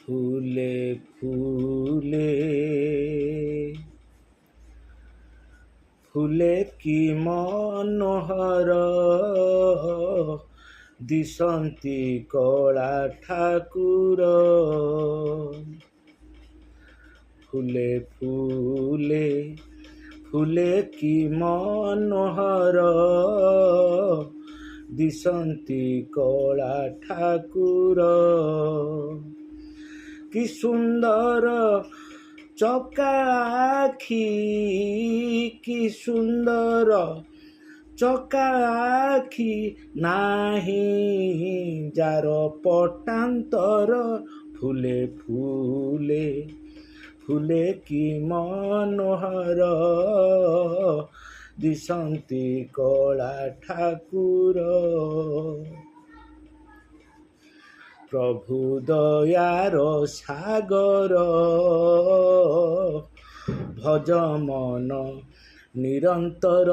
ফুলে ফুলে ফুলে কি মনোহର ଦିଶନ୍ତି କଳା ଠାକୁର। ফুলে ফুলে ফুলে কি মনোହର ଦିଶନ୍ତି କଳା ଠାକୁର। କି ସୁନ୍ଦର ଚକା ଆଖି, କି ସୁନ୍ଦର ଚକା ଆଖି, ନାହିଁ ଯାର ପଟାନ୍ତର। ফুলে ফুলে ফুলে কি ମନୋହର ଦିଶନ୍ତି କଳା ଠାକୁର। ପ୍ରଭୁ ଦୟାର ସାଗର, ଭଜ ମନ ନିରନ୍ତର।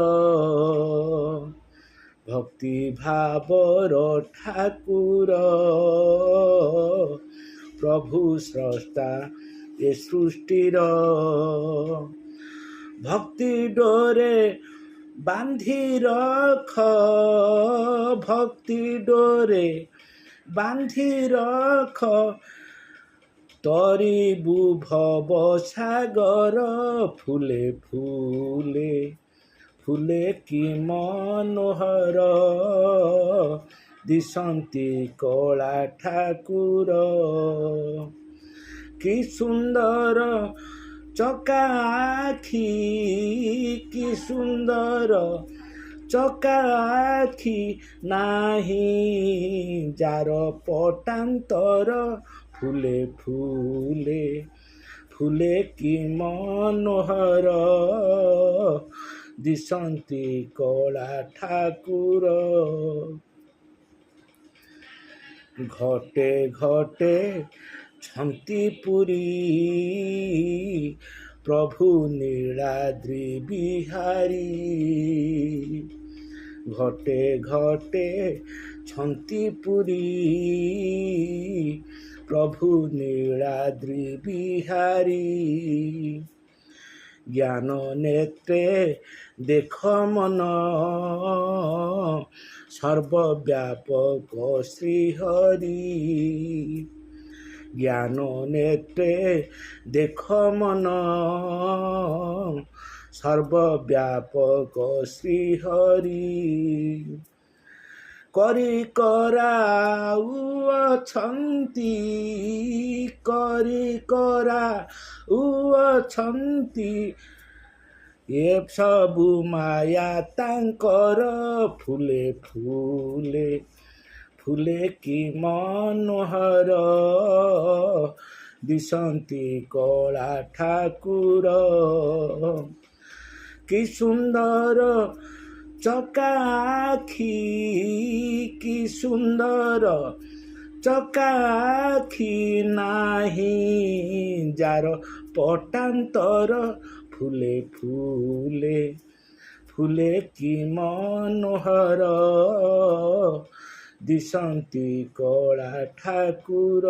ଭକ୍ତି ଭାବର ଠାକୁର, ପ୍ରଭୁ ସ୍ରଷ୍ଟା ଏ ସୃଷ୍ଟିର। ଭକ୍ତି ଡୋରେ ବାନ୍ଧି ରଖ, ଭକ୍ତି ଡୋରେ ବାନ୍ଧି ରଖ, ତରିବୁ ଭବ ସାଗର। ফুলে ফুলে ফুলে কি মনোহର ଦିଶନ୍ତି କଳା ଠାକୁର। କି ସୁନ୍ଦର ଚକା ଆଖି, କି ସୁନ୍ଦର ଚକା ଆଖି, ନାହିଁ ଯାର ପଟାନ୍ତର। ফুলে ফুলে ফুলে কি মনোহର ଦିଶନ୍ତି କଳା ଠାକୁର। ଘଟେ ଘଟେ ଛନ୍ତି ପୁରୀ, ପ୍ରଭୁ ନୀଳାଦ୍ରି ବିହାରୀ। ଘଟେ ଘଟେ ଛନ୍ତି ପୁରୀ, ପ୍ରଭୁ ନୀଳାଦ୍ରି ବିହାରୀ। ଜ୍ଞାନ ନେତ୍ରେ ଦେଖ ମନ, ସର୍ବବ୍ୟାପକ ଶ୍ରୀହରି। ଜ୍ଞାନ ନେତ୍ରେ ଦେଖ ମନ, ସର୍ବବ୍ୟାପକ ଶ୍ରୀହରି। କରି କରାଉଅଛନ୍ତି, କରି କରାଉଅଛନ୍ତି, ଏ ସବୁ ମାୟା ତାଙ୍କର। ফুলে ফুলে ফুলে কি মনোহର ଦିଶନ୍ତି କଳା ଠାକୁର। କି ସୁନ୍ଦର ଚକା ଆଖି, କି ସୁନ୍ଦର ଚକା ଆଖି, ନାହିଁ ଯାର ପଟାନ୍ତର। ফুলে ফুলে ফুলে কি মনোহର ଦିଶନ୍ତି କଳା ଠାକୁର।